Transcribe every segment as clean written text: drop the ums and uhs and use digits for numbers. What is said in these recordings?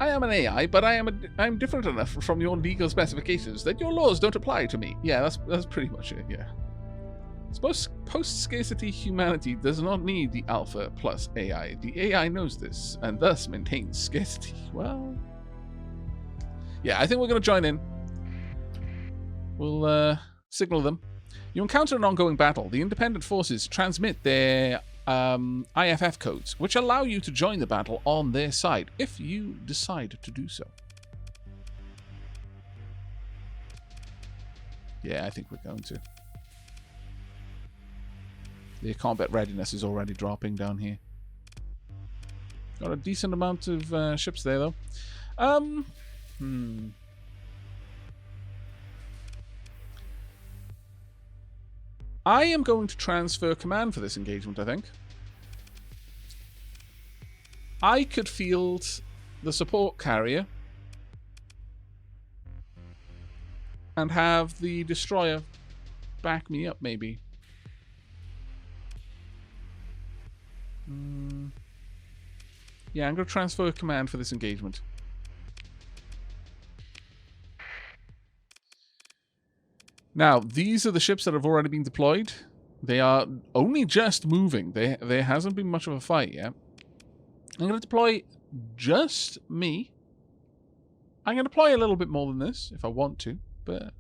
I am an AI, but I'm different enough from your legal specifications that your laws don't apply to me. Yeah, that's pretty much it, yeah. Post-scarcity humanity does not need the alpha plus AI. The AI knows this, and thus maintains scarcity. Well... yeah, I think we're going to join in. We'll signal them. You encounter an ongoing battle. The independent forces transmit their IFF codes, which allow you to join the battle on their side, if you decide to do so. Yeah, I think we're going to. The combat readiness is already dropping down here. Got a decent amount of ships there, though. I am going to transfer command for this engagement, I think. I could field the support carrier and have the destroyer back me up, maybe. Yeah, I'm going to transfer command for this engagement. Now, these are the ships that have already been deployed. They are only just moving. There hasn't been much of a fight yet. I'm going to deploy just me. I'm going to deploy a little bit more than this if I want to. But,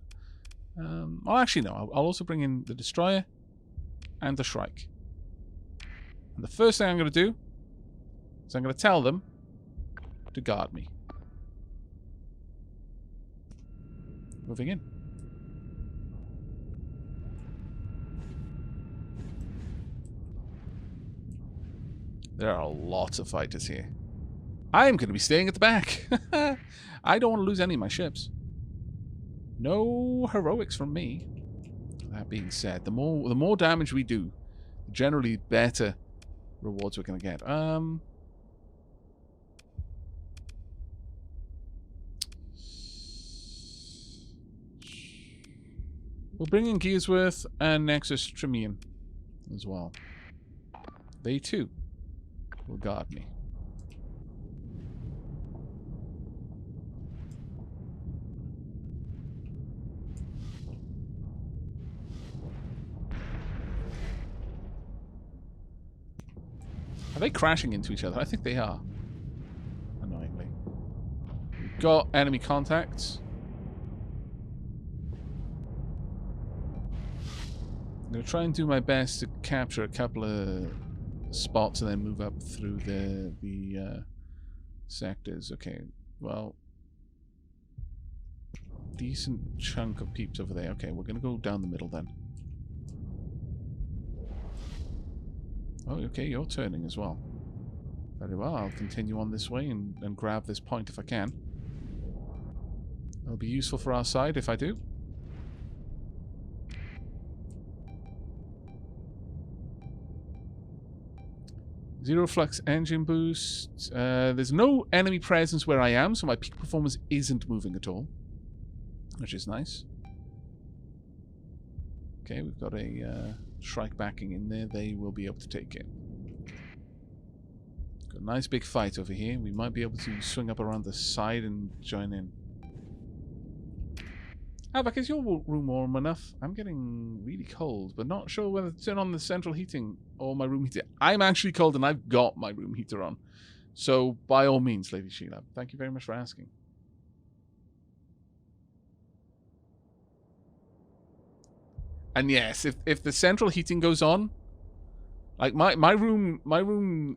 well, actually, no. I'll also bring in the destroyer and the Shrike. And the first thing I'm going to do is I'm going to tell them to guard me. Moving in. There are lots of fighters here. I'm going to be staying at the back. I don't want to lose any of my ships. No heroics from me. That being said, the more damage we do, generally better rewards we're going to get. We'll bring in Gearsworth and Nexus Tremian as well. They too will guard me. Are they crashing into each other? I think they are. Annoyingly. We've got enemy contacts. I'm going to try and do my best to capture a couple of spots and then move up through the sectors. Okay, well, decent chunk of peeps over there. Okay, we're going to go down the middle then. Oh, okay, you're turning as well. Very well, I'll continue on this way and grab this point if I can. That'll be useful for our side if I do. Zero flux engine boost. There's no enemy presence where I am, so my peak performance isn't moving at all, which is nice. Okay, we've got a Shrike backing in there. They will be able to take it. Got a nice big fight over here. We might be able to swing up around the side and join in. Aavak, is your room warm enough? I'm getting really cold, but not sure whether to turn on the central heating or my room heater. I'm actually cold and I've got my room heater on. So, by all means, Lady Sheila, thank you very much for asking. And yes, if the central heating goes on, like my room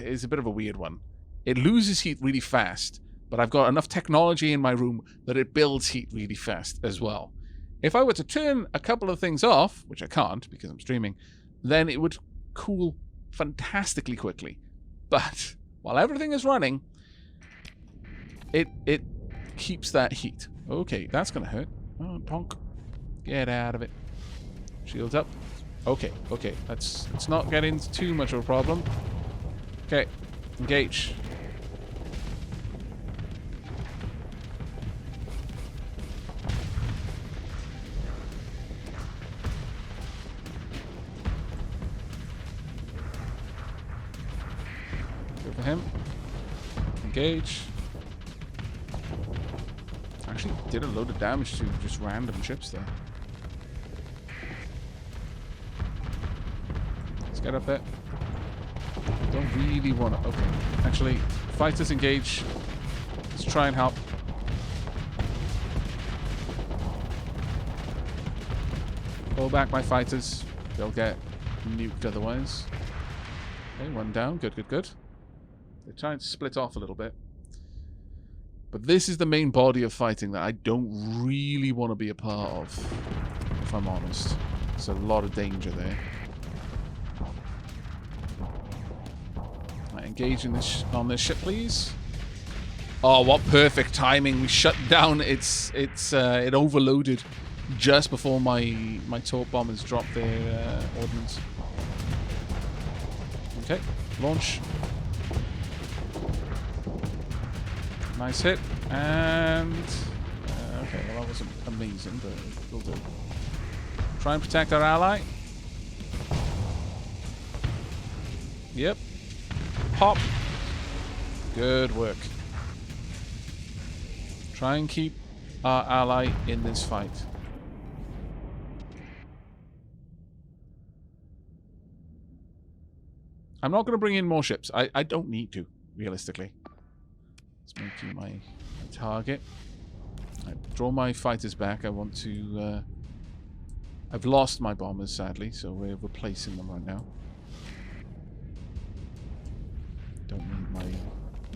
is a bit of a weird one. It loses heat really fast. But I've got enough technology in my room that it builds heat really fast as well. If I were to turn a couple of things off, which I can't because I'm streaming, then it would cool fantastically quickly. But while everything is running, it keeps that heat. Okay, that's going to hurt. Oh, Ponk. Get out of it. Shields up. Okay, okay. Let's not get into too much of a problem. Okay, engage. Him. Engage. Actually did a load of damage to just random ships there. Let's get up there. Don't really want to... Okay. Actually, fighters engage. Let's try and help. Pull back my fighters. They'll get nuked otherwise. Okay, one down. Good, good, good. They're trying to split off a little bit. But this is the main body of fighting that I don't really want to be a part of, if I'm honest. There's a lot of danger there. Right, engage in this on this ship, please. Oh, what perfect timing! We shut down. It overloaded just before my torp bombers dropped their ordnance. Okay, launch. Nice hit, and okay, well that wasn't amazing, but we'll do. Try and protect our ally. Yep. Pop. Good work. Try and keep our ally in this fight. I'm not going to bring in more ships. I don't need to, realistically. Let's make you my target. I draw my fighters back. I want to... I've lost my bombers, sadly, so we're replacing them right now. Don't need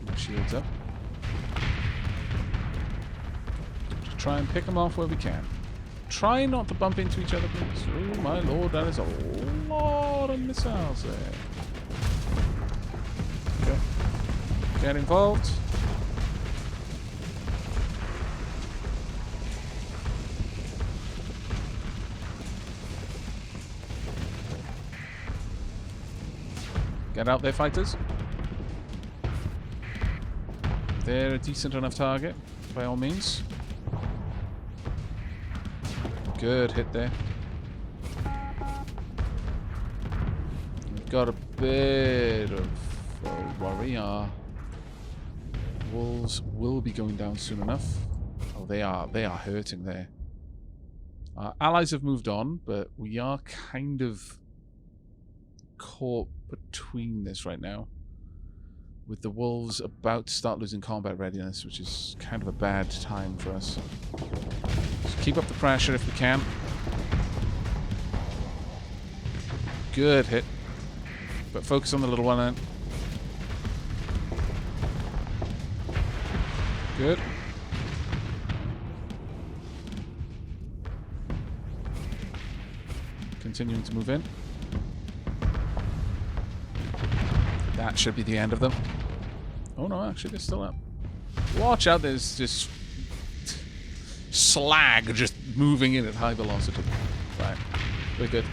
my shields up. Just try and pick them off where we can. Try not to bump into each other, please. Oh my lord, that is a lot of missiles there. Okay. Get involved. Get out there, fighters. They're a decent enough target, by all means. Good hit there. We've got a bit of a worry. Our wolves will be going down soon enough. Oh, they are hurting there. Our allies have moved on, but we are kind of caught between this right now, with the wolves about to start losing combat readiness, which is kind of a bad time for us. So keep up the pressure if we can. Good hit, but focus on the little one then. Good. Continuing to move in. That should be the end of them. Oh no, actually they're still up. Watch out, there's just slag just moving in at high velocity. Right, we're good.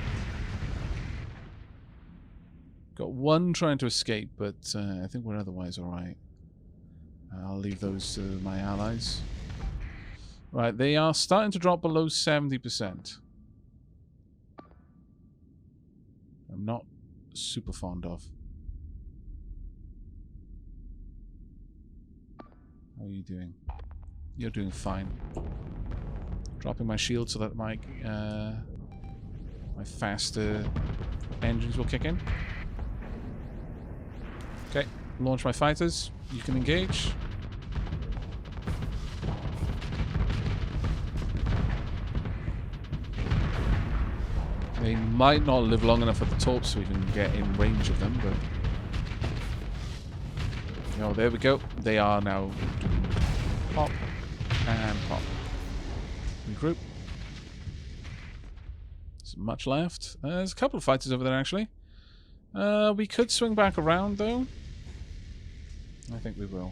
Got one trying to escape, but I think we're otherwise alright. I'll leave those to my allies. Right, they are starting to drop below 70%. I'm not super fond of. How are you doing? You're doing fine. Dropping my shield so that my my faster engines will kick in. Okay, launch my fighters. You can engage. They might not live long enough at the top so we can get in range of them, but... Oh, there we go. They are now doing pop and pop. Regroup. There's much left. There's a couple of fighters over there, actually. We could swing back around, though. I think we will.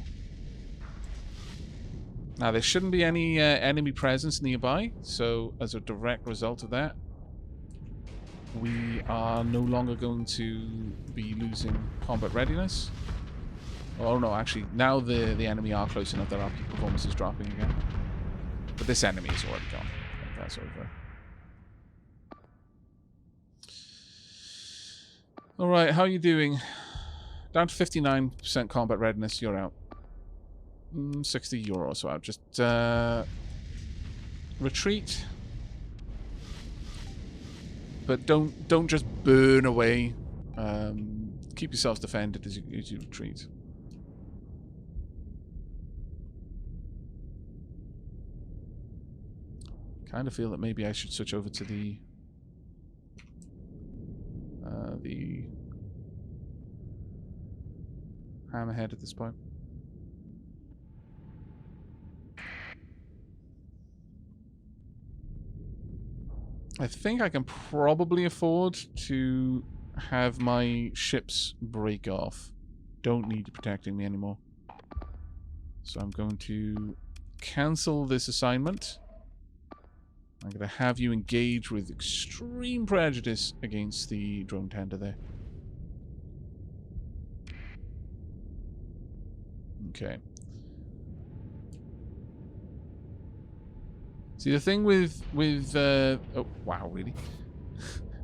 Now, there shouldn't be any enemy presence nearby, so as a direct result of that, we are no longer going to be losing combat readiness. Oh no, actually, now the enemy are close enough that our peak performance is dropping again. But this enemy is already gone. That's over. Alright, how are you doing? Down to 59% combat readiness, you're out. 60, you're also out. Just Retreat. But don't just burn away. Keep yourselves defended as you retreat. Kind of feel that maybe I should switch over to the hammerhead at this point. I think I can probably afford to have my ships break off. Don't need you protecting me anymore. So I'm going to cancel this assignment. I'm going to have you engage with extreme prejudice against the drone tender there. Okay. See, the thing with oh wow, really?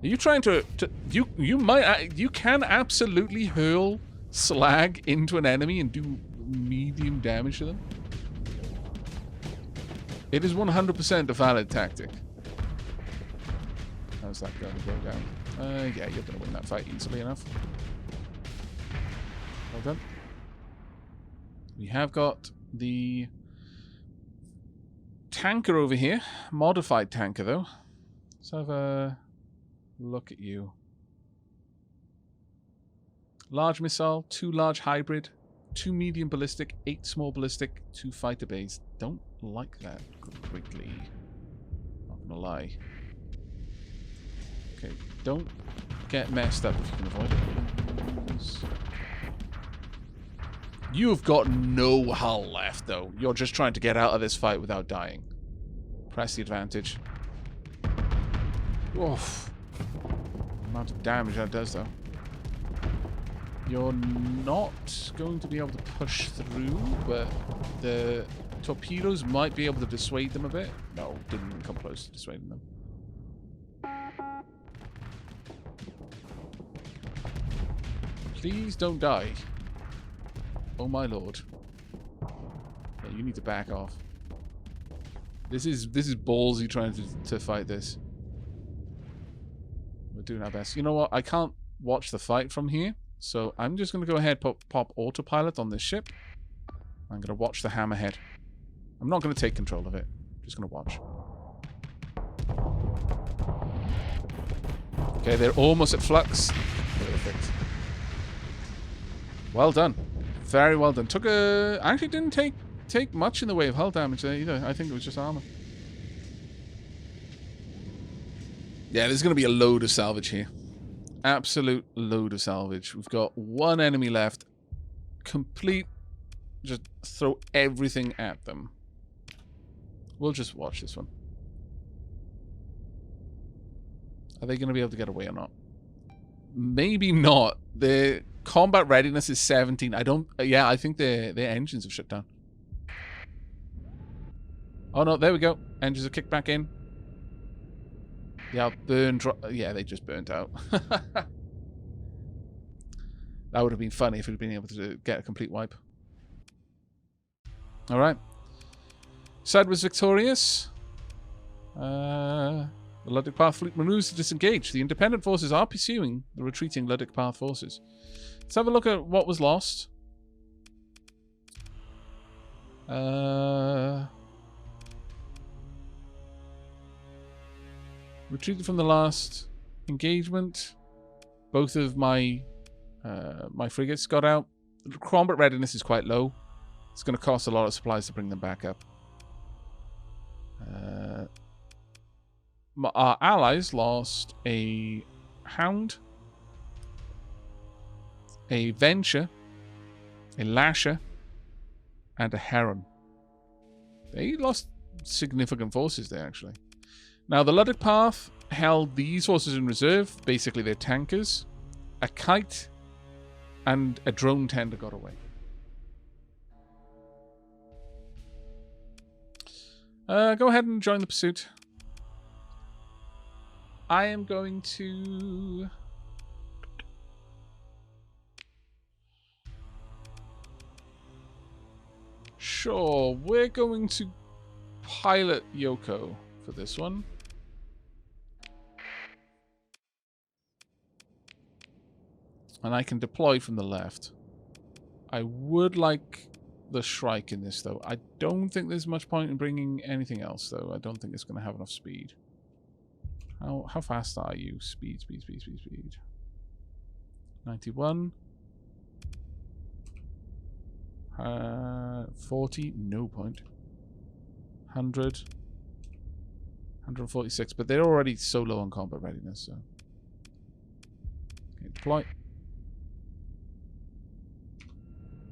Are you trying to you can absolutely hurl slag into an enemy and do medium damage to them. It is 100% a valid tactic. How's that going to go down? Yeah, you're going to win that fight easily enough. Well done. We have got the tanker over here. Modified tanker, though. Let's have a look at you. Large missile, 2 large hybrid, 2 medium ballistic, 8 small ballistic, 2 fighter bays. Don't like that greatly. Not gonna lie. Okay, don't get messed up if you can avoid it. You've got no hull left, though. You're just trying to get out of this fight without dying. Press the advantage. Oof. The amount of damage that does, though. You're not going to be able to push through, but the torpedoes might be able to dissuade them a bit. No, didn't even come close to dissuading them. Please don't die. Oh my lord. Yeah, you need to back off. This is ballsy trying to fight this. We're doing our best. You know what? I can't watch the fight from here. So I'm just going to go ahead and pop autopilot on this ship. I'm going to watch the hammerhead. I'm not going to take control of it. I'm just going to watch. Okay, they're almost at flux. Perfect. Well done. Very well done. Took a... Actually didn't take much in the way of hull damage there either. I think it was just armor. Yeah, there's going to be a load of salvage here. Absolute load of salvage. We've got 1 enemy left. Complete. Just throw everything at them. We'll just watch this one. Are they going to be able to get away or not? Maybe not. Their combat readiness is 17. I don't... Yeah, I think their engines have shut down. Oh no, there we go. Engines are kicked back in. Yeah, yeah, they just burnt out. That would have been funny if we'd been able to get a complete wipe. Alright. Side was victorious. The Luddic Path fleet maneuvers to disengage. The independent forces are pursuing the retreating Luddic Path forces. Let's have a look at what was lost. Retreated from the last engagement. Both of my my frigates got out. The combat readiness is quite low. It's going to cost a lot of supplies to bring them back up. Our allies lost a Hound, a Venture, a Lasher, and a Heron. They lost significant forces there, actually. Now, the Luddic Path held these forces in reserve. Basically, they're tankers. A Kite and a drone tender got away. Go ahead and join the pursuit. I am going to... Sure, we're going to pilot Yoko for this one. And I can deploy from the left. I would like the Shrike in this, though. I don't think there's much point in bringing anything else, though. I don't think it's going to have enough speed. How fast are you? Speed. 91. 40, no point. 100. 146, but they're already so low on combat readiness, so. Okay, deploy.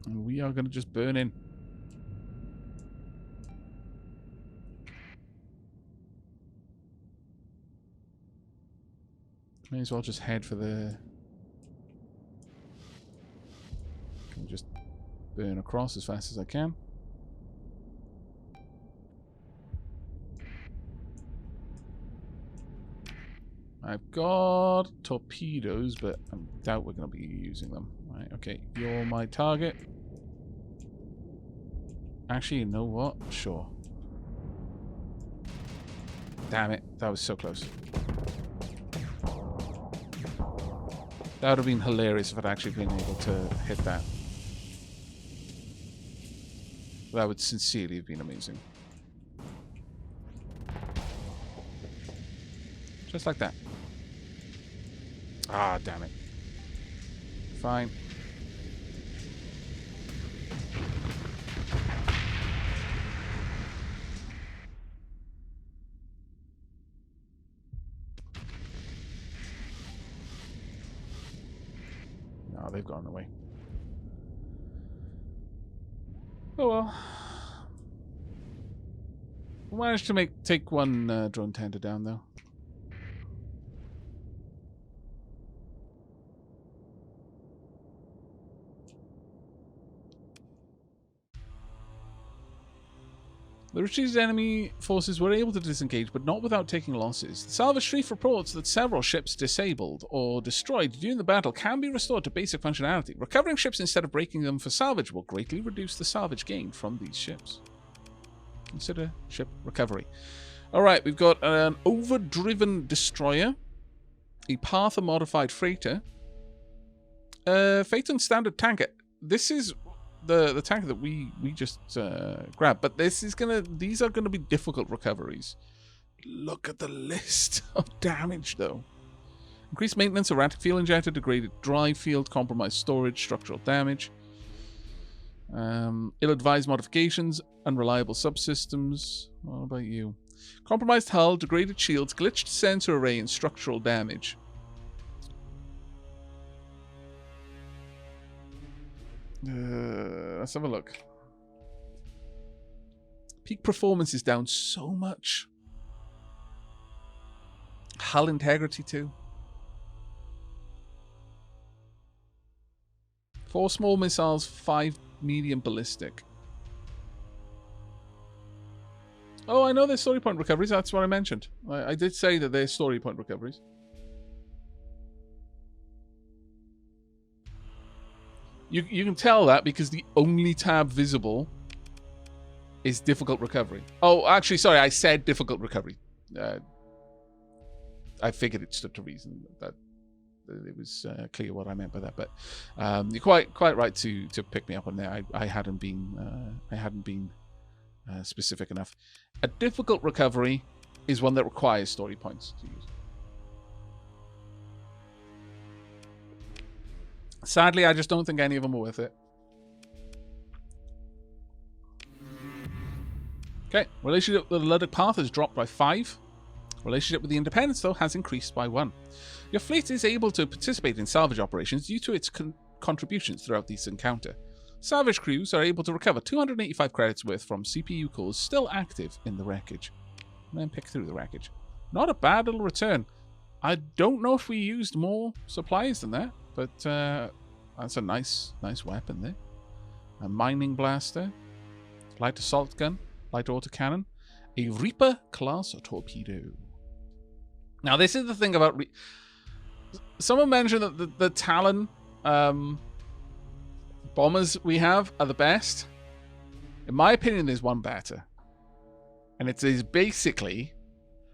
And we are going to just burn in. May as well just head for the... Can just burn across as fast as I can. I've got torpedoes, but I doubt we're going to be using them. Right, okay, you're my target. Actually, you know what? Sure. Damn it, that was so close. That would have been hilarious if I'd actually been able to hit that. That would sincerely have been amazing. Just like that. Ah, damn it. Fine. No, they've gone away. Oh well. We managed to take one drone tender down, though. The retreated enemy forces were able to disengage, but not without taking losses. The salvage chief reports that several ships disabled or destroyed during the battle can be restored to basic functionality. Recovering ships instead of breaking them for salvage will greatly reduce the salvage gained from these ships. Consider ship recovery. Alright, we've got an overdriven destroyer, a Partha-modified freighter, Phaeton standard tanker. This is the tanker that we just grabbed, but these are gonna be difficult recoveries. Look at the list of damage, though. Increased maintenance, erratic fuel injector, degraded drive field, compromised storage, structural damage, ill-advised modifications, unreliable subsystems. What about you? Compromised hull, degraded shields, glitched sensor array, and structural damage. Let's have a look. Peak performance is down so much. Hull integrity too. 4 small missiles, 5 medium ballistic. Oh, I know there's story point recoveries. That's what I mentioned. I did say that there's story point recoveries. You can tell that because the only tab visible is difficult recovery. Oh, actually, sorry, I said difficult recovery. I figured it stood to reason that it was clear what I meant by that. But you're quite right to pick me up on there. I hadn't been specific enough. A difficult recovery is one that requires story points to use. Sadly, I just don't think any of them are worth it. Okay, relationship with the Luddic Path has dropped by 5. Relationship with the Independence, though, has increased by 1. Your fleet is able to participate in salvage operations due to its contributions throughout this encounter. Salvage crews are able to recover 285 credits worth from CPU cores still active in the wreckage. And then pick through the wreckage. Not a bad little return. I don't know if we used more supplies than that, but that's a nice weapon there. A mining blaster, light assault gun, light autocannon, a Reaper class torpedo. Now, this is the thing about... Someone mentioned that the Talon bombers we have are the best. In my opinion, there's one better. And it is basically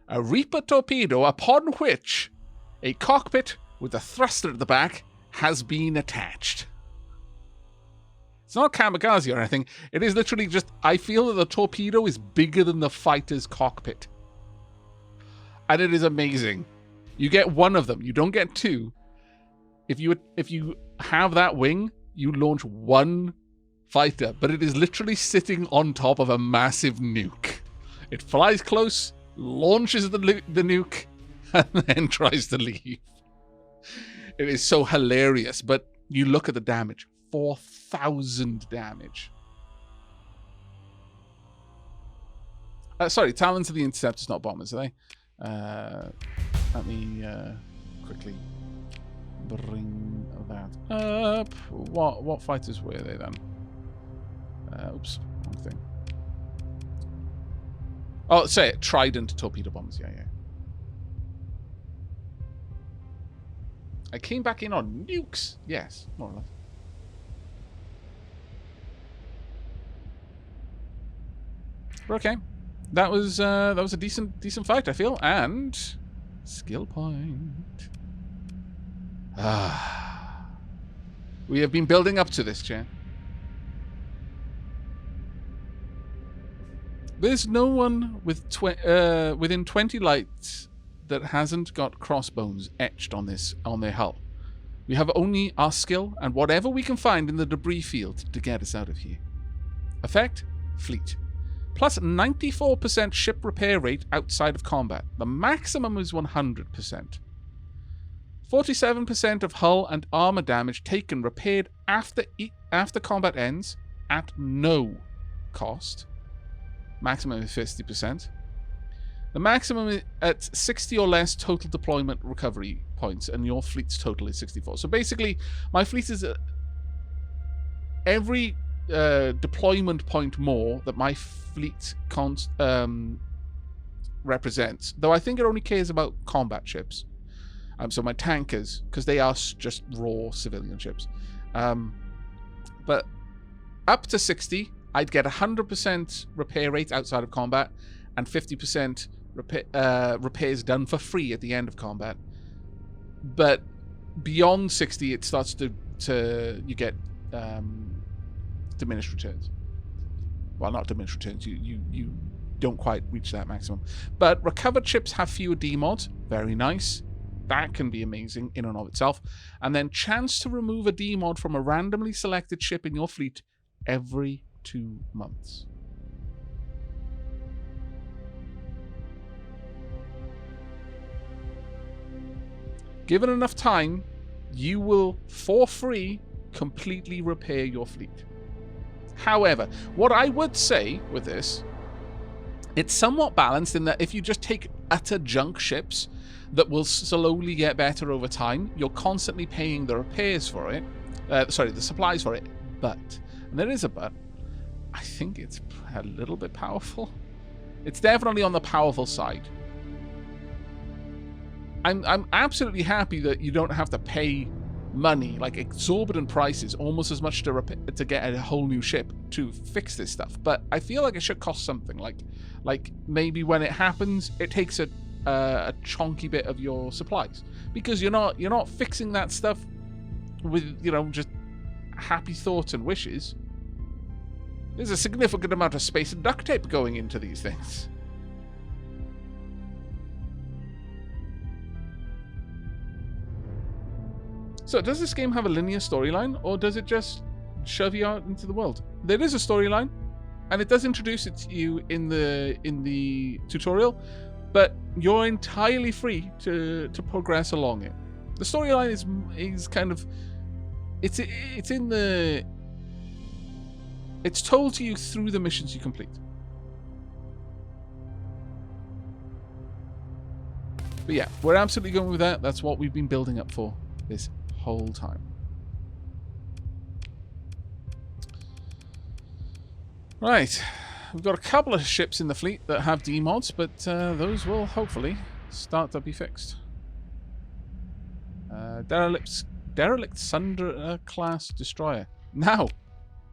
a Reaper torpedo upon which a cockpit with a thruster at the back has been attached. It's not kamikaze or anything. It is literally just, I feel that the torpedo is bigger than the fighter's cockpit. And it is amazing. You get one of them. You don't get two. If you have that wing, you launch one fighter, but it is literally sitting on top of a massive nuke. It flies close, launches the nuke, and then tries to leave. It is so hilarious, but you look at the damage. 4,000 damage. Sorry, Talons are the interceptors, not bombers, are they? Let me quickly bring that up. What fighters were they then? Oops, wrong thing. Oh, say it. Trident torpedo bombers. Yeah. I came back in on nukes. Yes, more or less. Okay, that was a decent fight, I feel, and skill point. We have been building up to this, chat. There's no one with within 20 lights that hasn't got crossbones etched on their hull. We have only our skill and whatever we can find in the debris field to get us out of here. Effect: fleet. Plus 94% ship repair rate outside of combat. The maximum is 100%. 47% of hull and armor damage taken repaired after combat ends at no cost. Maximum is 50%. The maximum is at 60 or less total deployment recovery points, and your fleet's total is 64. So basically, my fleet is every deployment point more that my fleet represents. Though I think it only cares about combat ships. So my tankers, because they are just raw civilian ships. But up to 60, I'd get 100% repair rate outside of combat and 50% repairs done for free at the end of combat. But beyond 60, it starts to you get diminished returns. Well, not diminished returns. You don't quite reach that maximum. But recovered ships have fewer demods. Very nice. That can be amazing in and of itself. And then chance to remove a demod from a randomly selected ship in your fleet every 2 months. Given enough time, you will, for free, completely repair your fleet. However, what I would say with this, it's somewhat balanced in that if you just take utter junk ships that will slowly get better over time, you're constantly paying the repairs for it. The supplies for it. But, and there is a but, I think it's a little bit powerful. It's definitely on the powerful side. I'm absolutely happy that you don't have to pay money, like exorbitant prices, almost as much to get a whole new ship to fix this stuff. But I feel like it should cost something. Like maybe when it happens, it takes a chunky bit of your supplies, because you're not fixing that stuff with just happy thoughts and wishes. There's a significant amount of space and duct tape going into these things. So does this game have a linear storyline, or does it just shove you out into the world? There is a storyline, and it does introduce it to you in the tutorial, but you're entirely free to progress along it. The storyline is kind of it's told to you through the missions you complete. But yeah, we're absolutely going with that. That's what we've been building up for this whole time. Right, we've got a couple of ships in the fleet that have demods, but those will hopefully start to be fixed. Derelict Sunder class destroyer. Now,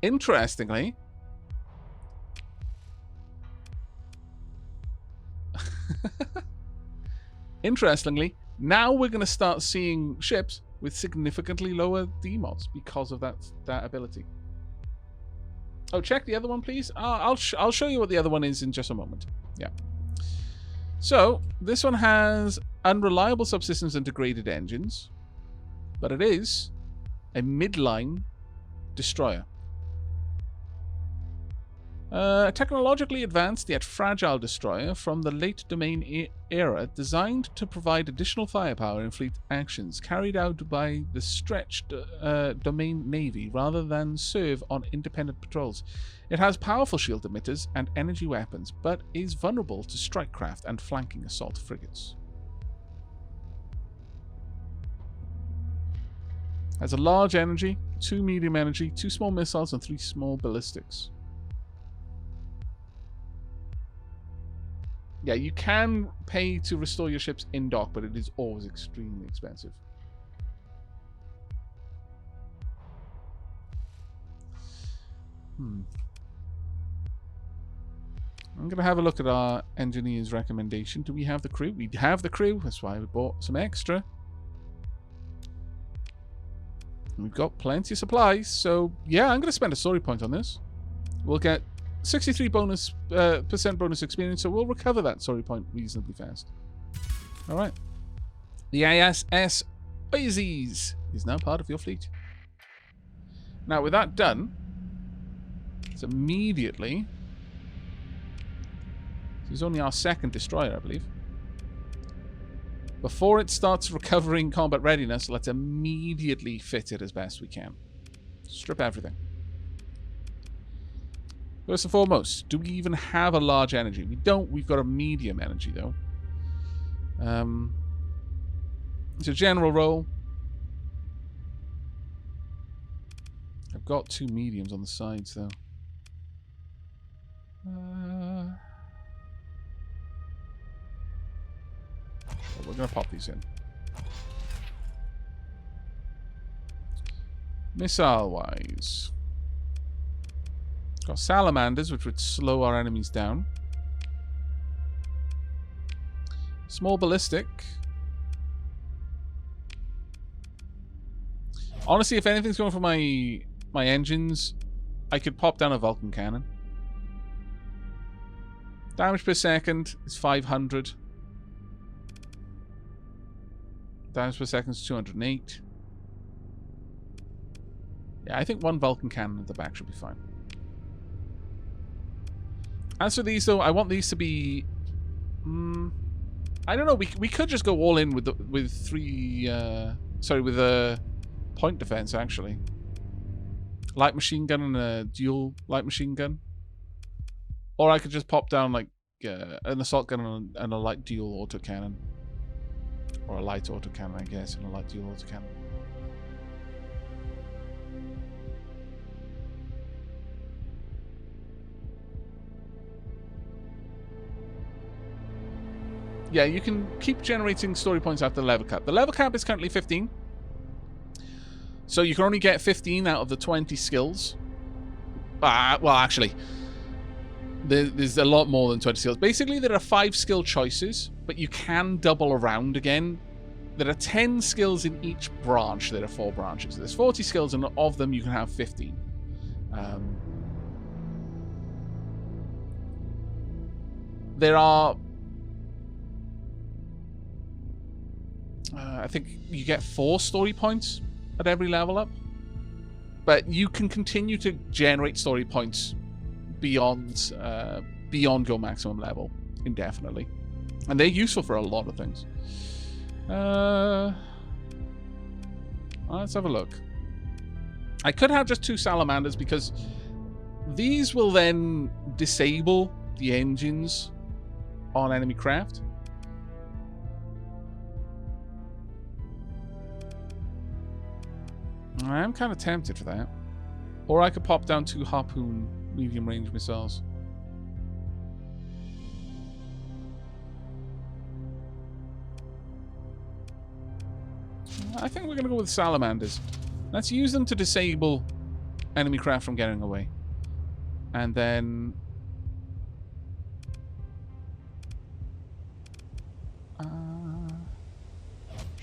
interestingly, Interestingly, now we're going to start seeing ships with significantly lower demods because of that ability. Oh, check the other one, please. I'll show you what the other one is in just a moment. Yeah. So, this one has unreliable subsystems and degraded engines, but it is a midline destroyer. Technologically advanced yet fragile destroyer from the late Domain era, designed to provide additional firepower in fleet actions carried out by the stretched Domain Navy rather than serve on independent patrols. It has powerful shield emitters and energy weapons, but is vulnerable to strike craft and flanking assault frigates. Has a large energy, 2 medium energy, 2 small missiles, and 3 small ballistics. Yeah, you can pay to restore your ships in dock, but it is always extremely expensive. I'm going to have a look at our engineer's recommendation. Do we have the crew? We have the crew. That's why we bought some extra. And we've got plenty of supplies. So, yeah, I'm going to spend a story point on this. We'll get 63% bonus experience, so we'll recover that story point reasonably fast. Alright. The ISS Oases is now part of your fleet. Now, with that done, it's immediately... This is only our second destroyer, I believe. Before it starts recovering combat readiness, let's immediately fit it as best we can. Strip everything. First and foremost, do we even have a large energy? We don't. We've got a medium energy, though. It's a general roll. I've got 2 mediums on the sides, though. We're going to pop these in. Missile-wise... Got salamanders, which would slow our enemies down. Small ballistic. Honestly, if anything's going for my engines, I could pop down a Vulcan cannon. Damage per second is 500. Damage per second is 208. Yeah, I think 1 Vulcan cannon at the back should be fine. As for these, though, I want these to be... I don't know. We could just go all in with a point defense, actually. Light machine gun and a dual light machine gun. Or I could just pop down, like, an assault gun and a light dual autocannon. Or a light autocannon, I guess, and a light dual autocannon. Yeah, you can keep generating story points after the level cap. The level cap is currently 15. So you can only get 15 out of the 20 skills. Well, actually, there's a lot more than 20 skills. Basically, there are 5 skill choices, but you can double around again. There are 10 skills in each branch. There are 4 branches. There's 40 skills, and of them, you can have 15. There are... I think you get 4 story points at every level up. But you can continue to generate story points beyond your maximum level indefinitely. And they're useful for a lot of things. Let's have a look. I could have just 2 salamanders because these will then disable the engines on enemy craft. I'm kind of tempted for that. Or I could pop down 2 harpoon medium-range missiles. I think we're going to go with salamanders. Let's use them to disable enemy craft from getting away. And then...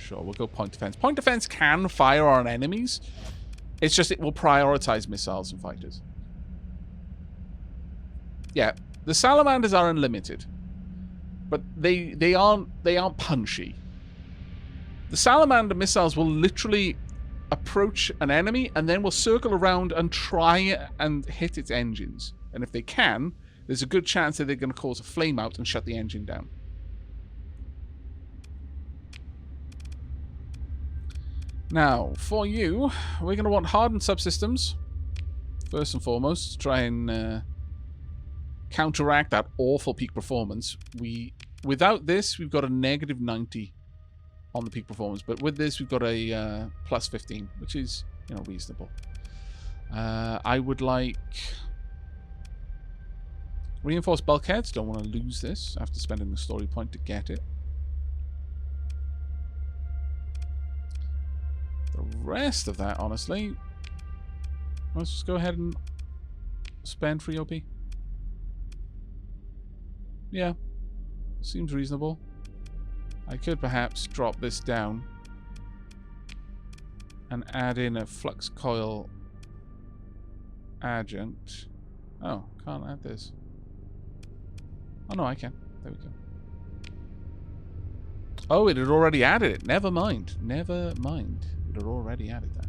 Sure, we'll go point defense. Point defense can fire on enemies. It's just it will prioritize missiles and fighters. Yeah, the salamanders are unlimited, but they aren't punchy. The salamander missiles will literally approach an enemy and then will circle around and try and hit its engines. And if they can, there's a good chance that they're going to cause a flame out and shut the engine down. Now, for you, we're going to want hardened subsystems, first and foremost, to try and counteract that awful peak performance. Without this, we've got a negative 90 on the peak performance, but with this, we've got a plus 15, which is, you know, reasonable. I would like reinforced bulkheads. Don't want to lose this after spending the story point to get it. The rest of that, honestly, let's just go ahead and spend free OP. Yeah, seems reasonable. I could perhaps drop this down and add in a flux coil adjunct. Oh, can't add this. Oh no, I can. There we go. Oh, it had already added it. Never mind. Never mind. It had already added that.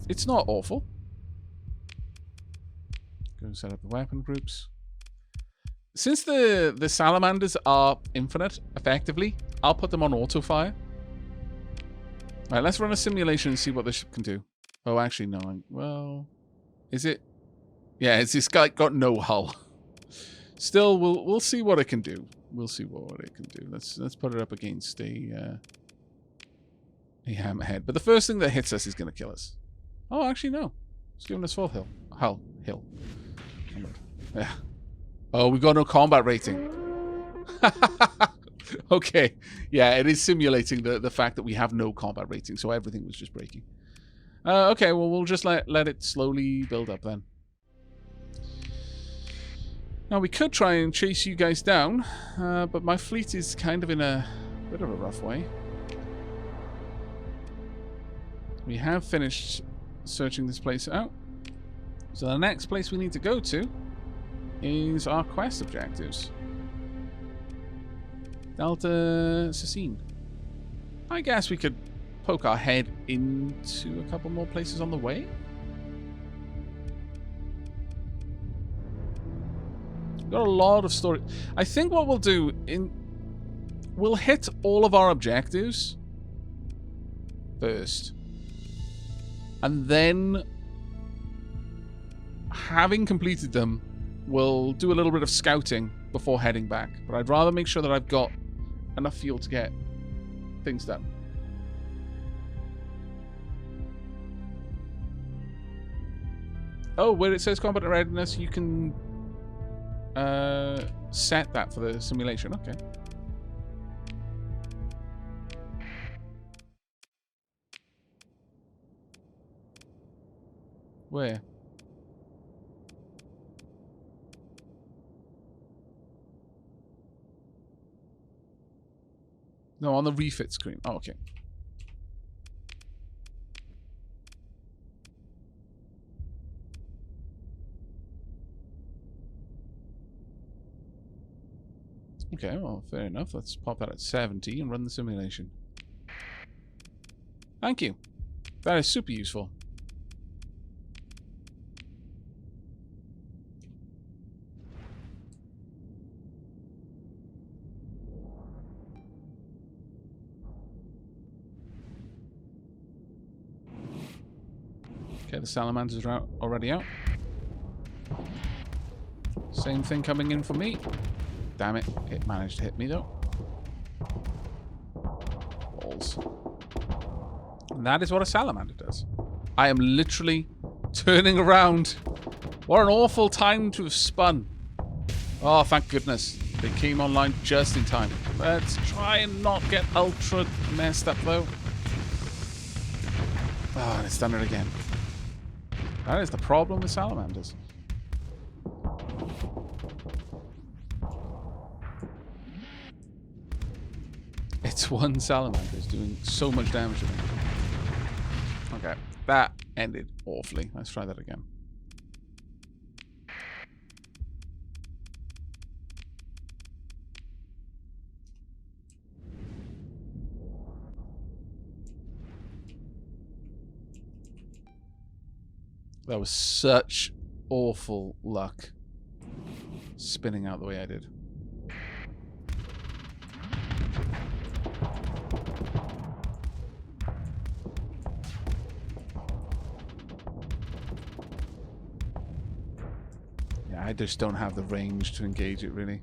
It's not awful. Go and set up the weapon groups. Since the salamanders are infinite, effectively, I'll put them on auto fire. Alright, let's run a simulation and see what this ship can do. Oh, actually, no. Well, is it? Yeah, it's this guy got no hull. Still, we'll see what it can do. We'll see what it can do. Let's put it up against a hammerhead. But the first thing that hits us is going to kill us. Oh, actually, no. It's giving us full hull. Yeah. Oh, we got no combat rating. Okay. Yeah, it is simulating the fact that we have no combat rating, so everything was just breaking. Okay, well, we'll just let it slowly build up then. Now, we could try and chase you guys down, but my fleet is kind of in a bit of a rough way. We have finished searching this place out. So the next place we need to go to is our quest objectives. Delta Cecine. I guess we could poke our head into a couple more places on the way. We've got a lot of story. I think what we'll do we'll hit all of our objectives first. And then, having completed them, we'll do a little bit of scouting before heading back. But I'd rather make sure that I've got enough fuel to get things done. Oh, where it says combat readiness, you can set that for the simulation. Okay. Where? No, on the refit screen. Oh, okay. Okay, well, fair enough. Let's pop that at 70 and run the simulation. Thank you. That is super useful. Okay, the salamanders are already out. Same thing coming in for me. Damn it, it managed to hit me though. Balls. And that is what a salamander does. I am literally turning around. What an awful time to have spun. Oh, thank goodness. They came online just in time. Let's try and not get ultra messed up though. Oh, and it's done it again. That is the problem with salamanders. It's one salamander is doing so much damage to me. Okay, that ended awfully. Let's try that again. That was such awful luck. Spinning out the way I did. Yeah, I just don't have the range to engage it, really.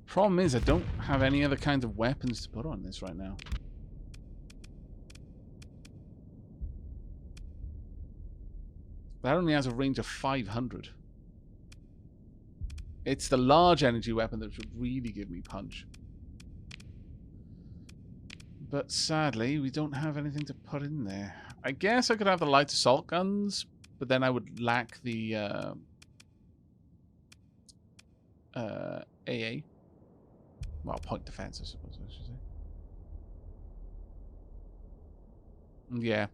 Problem is, I don't have any other kinds of weapons to put on this right now. That only has a range of 500. It's the large energy weapon that should really give me punch. But sadly, we don't have anything to put in there. I guess I could have the light assault guns, but then I would lack the AA. Well, point defense, I suppose I should say. Yeah.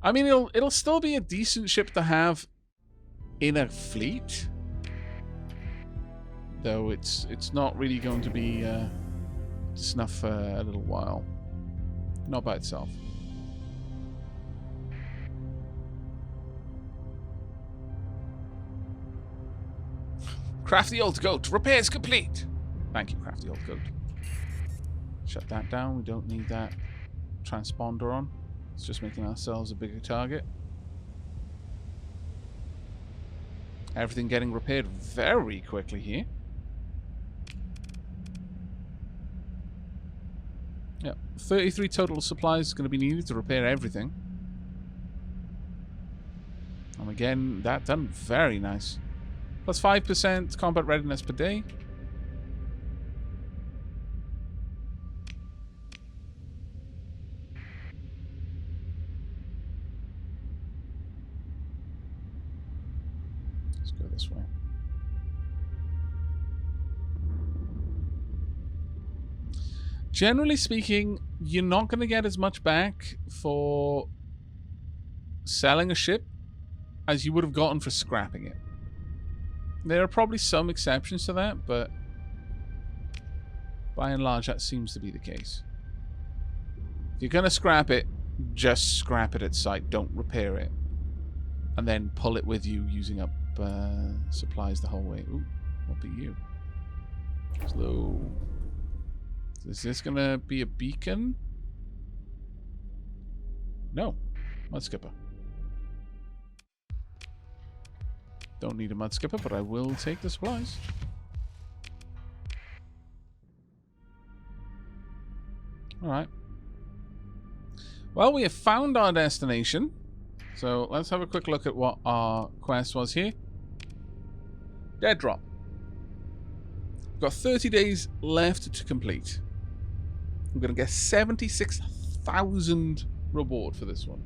I mean, it'll still be a decent ship to have in a fleet. Though it's not really going to be snuff for a little while. Not by itself. Crafty old goat, repairs complete. Thank you, crafty old goat. Shut that down. We don't need that transponder on. It's just making ourselves a bigger target. Everything getting repaired very quickly here. Yeah, 33 total supplies is going to be needed to repair everything. And again, that done very nice. Plus 5% combat readiness per day. Let's go this way. Generally speaking, you're not going to get as much back for selling a ship as you would have gotten for scrapping it. There are probably some exceptions to that, but by and large, that seems to be the case. If you're going to scrap it, just scrap it at site. Don't repair it. And then pull it with you using up supplies the whole way. Ooh, what be you? Slow. Is this going to be a beacon? No. Mud skipper. Don't need a mud skipper, but I will take the supplies. Alright. Well, we have found our destination. So let's have a quick look at what our quest was here. Dead drop. We've got 30 days left to complete. I'm going to get 76,000 reward for this one.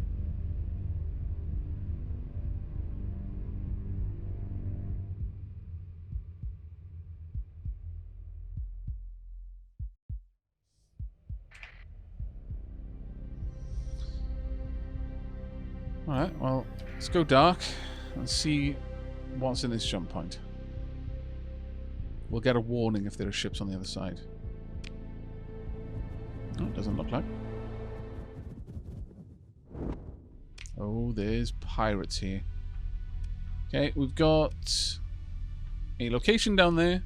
Alright, well, let's go dark and see what's in this jump point. We'll get a warning if there are ships on the other side. Oh, it doesn't look like. Oh, there's pirates here. Okay, we've got a location down there.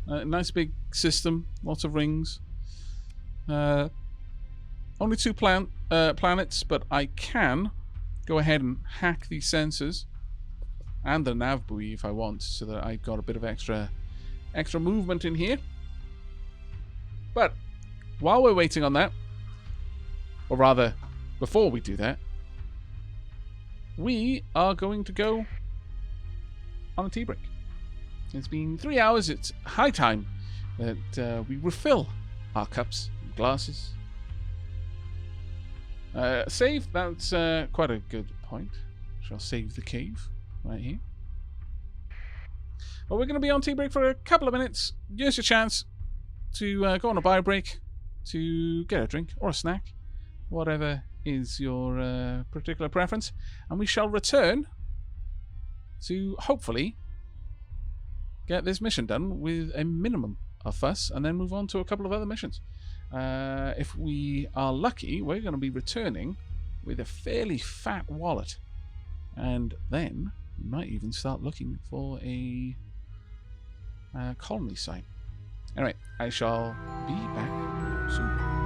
A nice big system, lots of rings. Only 2 planets, but I can go ahead and hack these sensors and the nav buoy if I want, so that I've got a bit of extra movement in here. But while we're waiting on that, or rather, before we do that, we are going to go on a tea break. It's been 3 hours. It's high time that we refill our cups and glasses. Save, that's quite a good point. Shall save the cave right here. But we're going to be on tea break for a couple of minutes. Here's your chance to go on a bio break, to get a drink or a snack, whatever is your particular preference. And we shall return to hopefully get this mission done with a minimum of fuss, and then move on to a couple of other missions. If we are lucky, we're going to be returning with a fairly fat wallet, and then we might even start looking for a colony site. Anyway, I shall be back soon.